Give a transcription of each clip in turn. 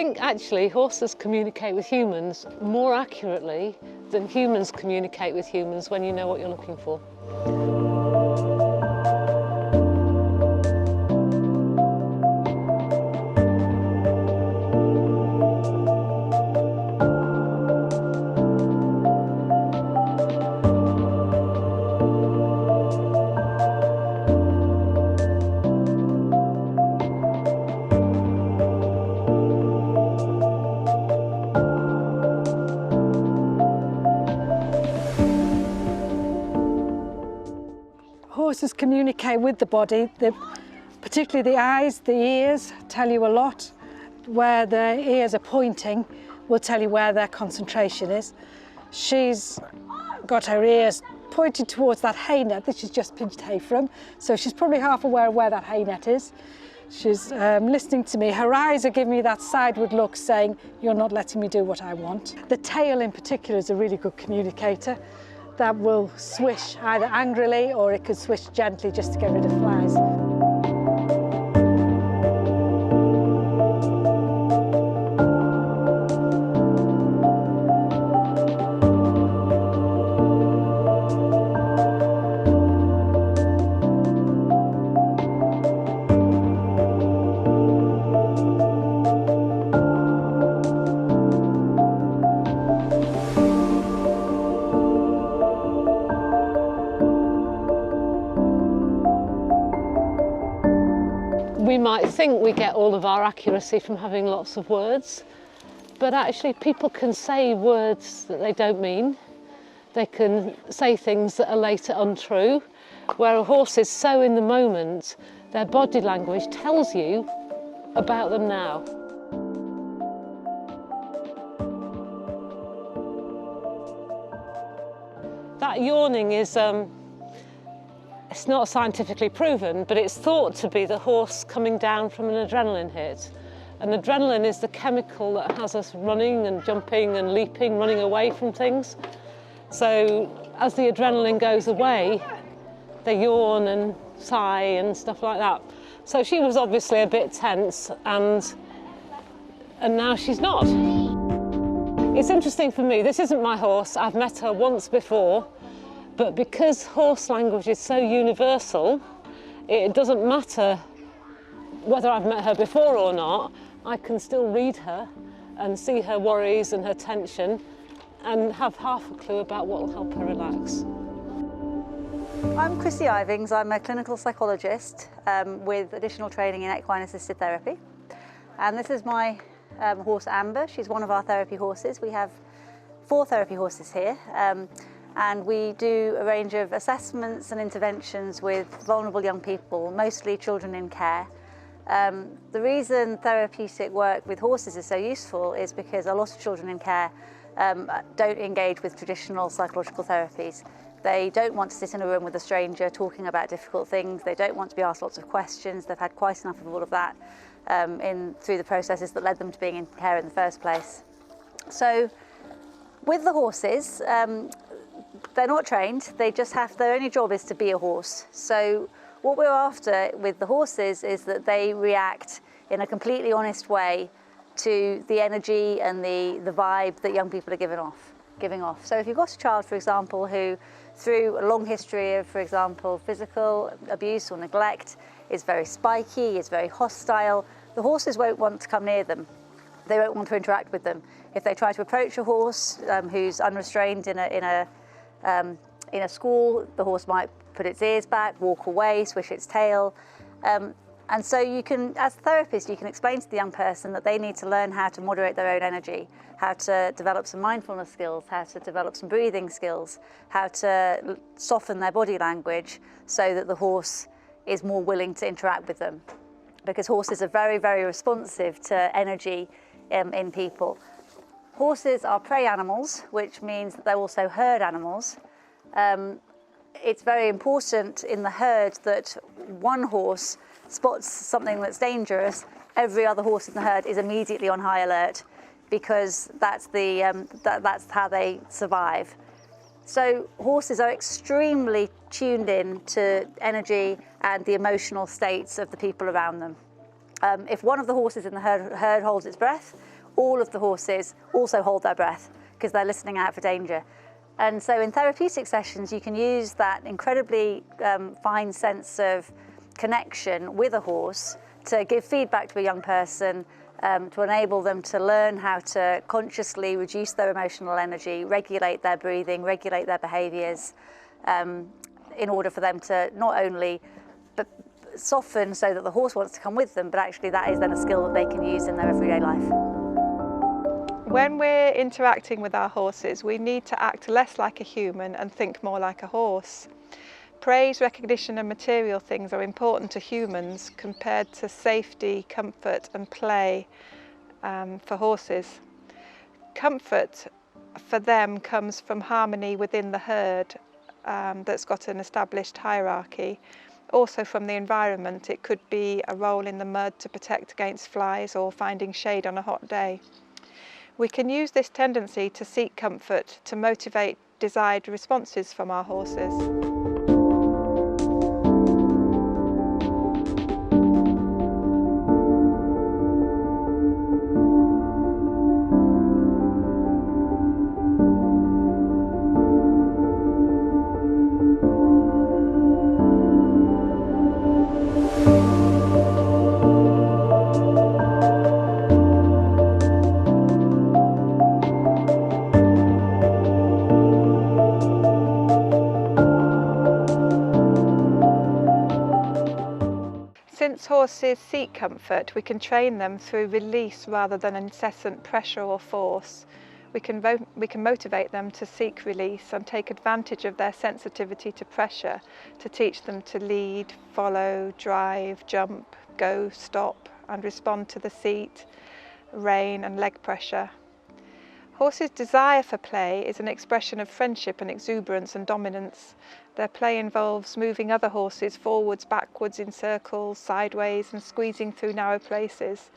think actually horses communicate with humans more accurately than humans communicate with humans when you know what you're looking for. Horses communicate with the body, particularly the eyes, the ears tell you a lot. Where their ears are pointing will tell you where their concentration is. She's got her ears pointed towards that hay net that she's just pinched hay from, so she's probably half aware of where that hay net is. She's listening to me. Her eyes are giving me that sideward look saying, you're not letting me do what I want. The tail in particular is a really good communicator. That will swish either angrily or it could swish gently just to get rid of flies. We might think we get all of our accuracy from having lots of words, but actually people can say words that they don't mean. They can say things that are later untrue, where a horse is so in the moment, their body language tells you about them now. That yawning is it's not scientifically proven, but it's thought to be the horse coming down from an adrenaline hit. And adrenaline is the chemical that has us running and jumping and leaping, running away from things. So as the adrenaline goes away, they yawn and sigh and stuff like that. So she was obviously a bit tense, and now she's not. It's interesting for me, this isn't my horse, I've met her once before, but because horse language is so universal, it doesn't matter whether I've met her before or not, I can still read her and see her worries and her tension and have half a clue about what will help her relax. I'm Chrissy Ivings. I'm a clinical psychologist with additional training in equine assisted therapy. And this is my horse Amber. She's one of our therapy horses. We have 4 therapy horses here. And we do a range of assessments and interventions with vulnerable young people, mostly children in care. The reason therapeutic work with horses is so useful is because a lot of children in care don't engage with traditional psychological therapies. They don't want to sit in a room with a stranger talking about difficult things. They don't want to be asked lots of questions. They've had quite enough of all of that through the processes that led them to being in care in the first place. So with the horses, they're not trained, they just their only job is to be a horse. So what we're after with the horses is that they react in a completely honest way to the energy and the vibe that young people are giving off. So if you've got a child, for example, who through a long history of, for example, physical abuse or neglect, is very spiky, is very hostile, the horses won't want to come near them. They won't want to interact with them. If they try to approach a horse who's unrestrained in a school, the horse might put its ears back, walk away, swish its tail. And so you can, as a therapist, you can explain to the young person that they need to learn how to moderate their own energy, how to develop some mindfulness skills, how to develop some breathing skills, how to soften their body language so that the horse is more willing to interact with them. Because horses are very, very responsive to energy in people. Horses are prey animals, which means that they're also herd animals. It's very important in the herd that one horse spots something that's dangerous, every other horse in the herd is immediately on high alert, because that's how they survive. So horses are extremely tuned in to energy and the emotional states of the people around them. If one of the horses in the herd holds its breath, all of the horses also hold their breath because they're listening out for danger. And so in therapeutic sessions, you can use that incredibly fine sense of connection with a horse to give feedback to a young person, to enable them to learn how to consciously reduce their emotional energy, regulate their breathing, regulate their behaviours, in order for them to not only soften so that the horse wants to come with them, but actually that is then a skill that they can use in their everyday life. When we're interacting with our horses, we need to act less like a human and think more like a horse. Praise, recognition and material things are important to humans compared to safety, comfort and play for horses. Comfort for them comes from harmony within the herd that's got an established hierarchy. Also from the environment, it could be a roll in the mud to protect against flies or finding shade on a hot day. We can use this tendency to seek comfort to motivate desired responses from our horses. Since horses seek comfort, we can train them through release rather than incessant pressure or force. We can motivate them to seek release and take advantage of their sensitivity to pressure to teach them to lead, follow, drive, jump, go, stop and respond to the seat, rein and leg pressure. Horses' desire for play is an expression of friendship and exuberance and dominance. Their play involves moving other horses forwards, backwards, in circles, sideways and squeezing through narrow places.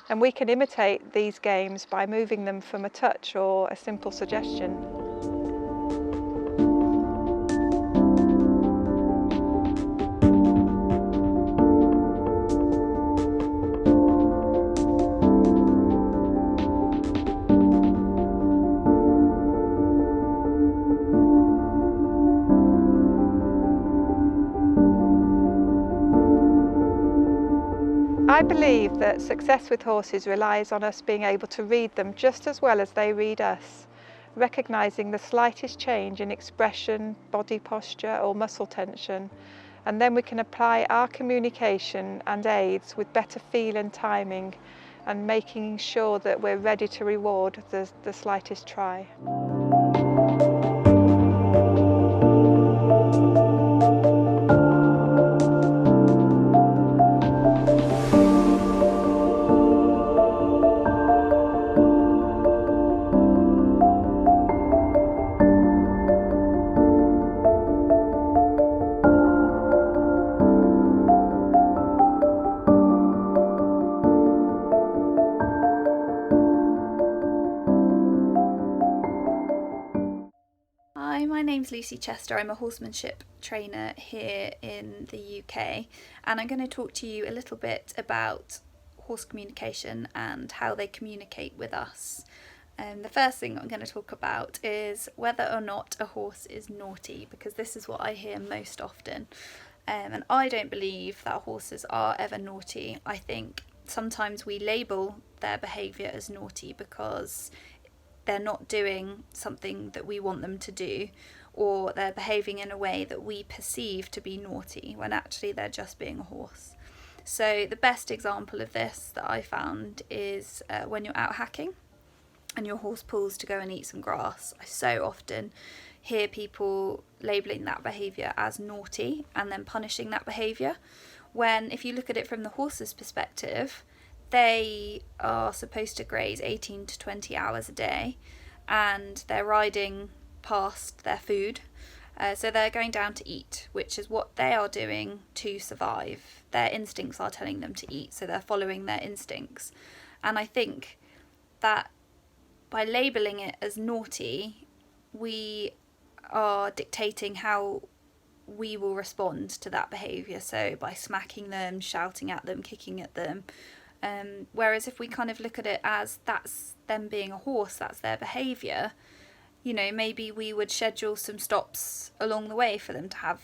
And we can imitate these games by moving them from a touch or a simple suggestion. I believe that success with horses relies on us being able to read them just as well as they read us, recognising the slightest change in expression, body posture or muscle tension, and then we can apply our communication and aids with better feel and timing and making sure that we're ready to reward the slightest try. Hi, my name's Lucy Chester. I'm a horsemanship trainer here in the UK, and I'm going to talk to you a little bit about horse communication and how they communicate with us. The first thing I'm going to talk about is whether or not a horse is naughty, because this is what I hear most often. And I don't believe that horses are ever naughty. I think sometimes we label their behaviour as naughty because they're not doing something that we want them to do, or they're behaving in a way that we perceive to be naughty when actually they're just being a horse. So the best example of this that I found is when you're out hacking and your horse pulls to go and eat some grass. I so often hear people labelling that behaviour as naughty and then punishing that behaviour, when if you look at it from the horse's perspective, they are supposed to graze 18 to 20 hours a day and they're riding past their food. So they're going down to eat, which is what they are doing to survive. Their instincts are telling them to eat, so they're following their instincts. And I think that by labelling it as naughty, we are dictating how we will respond to that behaviour. So by smacking them, shouting at them, kicking at them, Whereas if we kind of look at it as that's them being a horse, that's their behaviour, you know, maybe we would schedule some stops along the way for them to have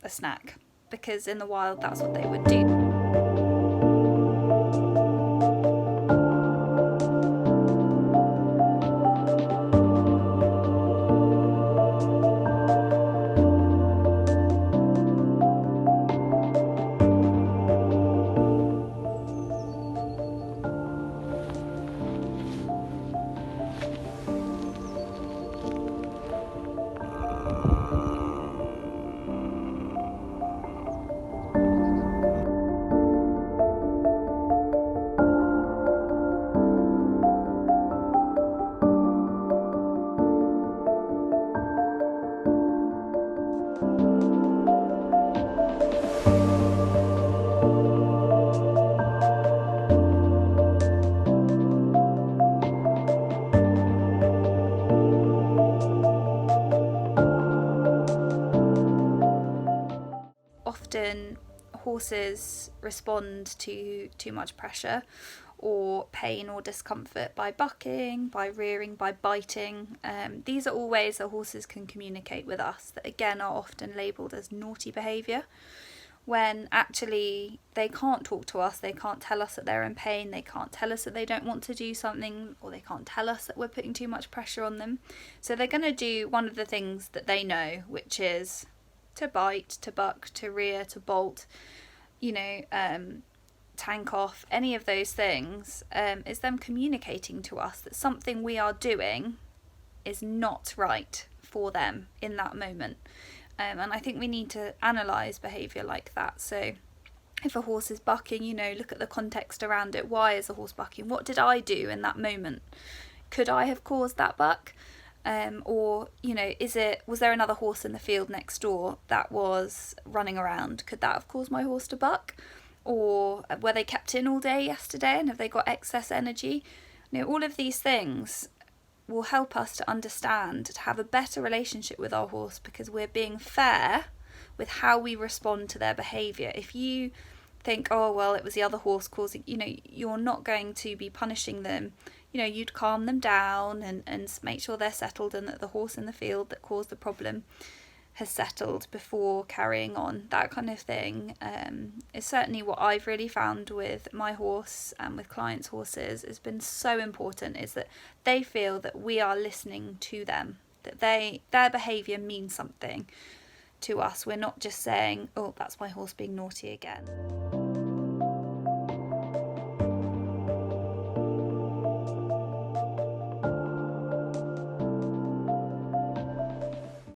a snack, because in the wild that's what they would do. Often horses respond to too much pressure or pain or discomfort by bucking, by rearing, by biting. These are all ways that horses can communicate with us that again are often labelled as naughty behaviour, when actually they can't talk to us, they can't tell us that they're in pain, they can't tell us that they don't want to do something, or they can't tell us that we're putting too much pressure on them. So they're going to do one of the things that they know, which is to bite, to buck, to rear, to bolt, you know, tank off, any of those things, is them communicating to us that something we are doing is not right for them in that moment. And I think we need to analyse behaviour like that. So if a horse is bucking, you know, look at the context around it. Why is the horse bucking? What did I do in that moment? Could I have caused that buck? Or, you know, was there another horse in the field next door that was running around? Could that have caused my horse to buck? Or were they kept in all day yesterday and have they got excess energy? You know, all of these things will help us to understand, to have a better relationship with our horse, because we're being fair with how we respond to their behaviour. If you think, oh, well, it was the other horse causing, you know, you're not going to be punishing them. You know, you'd calm them down and make sure they're settled and that the horse in the field that caused the problem has settled before carrying on. That kind of thing is certainly what I've really found with my horse and with clients' horses has been so important, is that they feel that we are listening to them, that their behaviour means something to us. We're not just saying, oh, that's my horse being naughty again.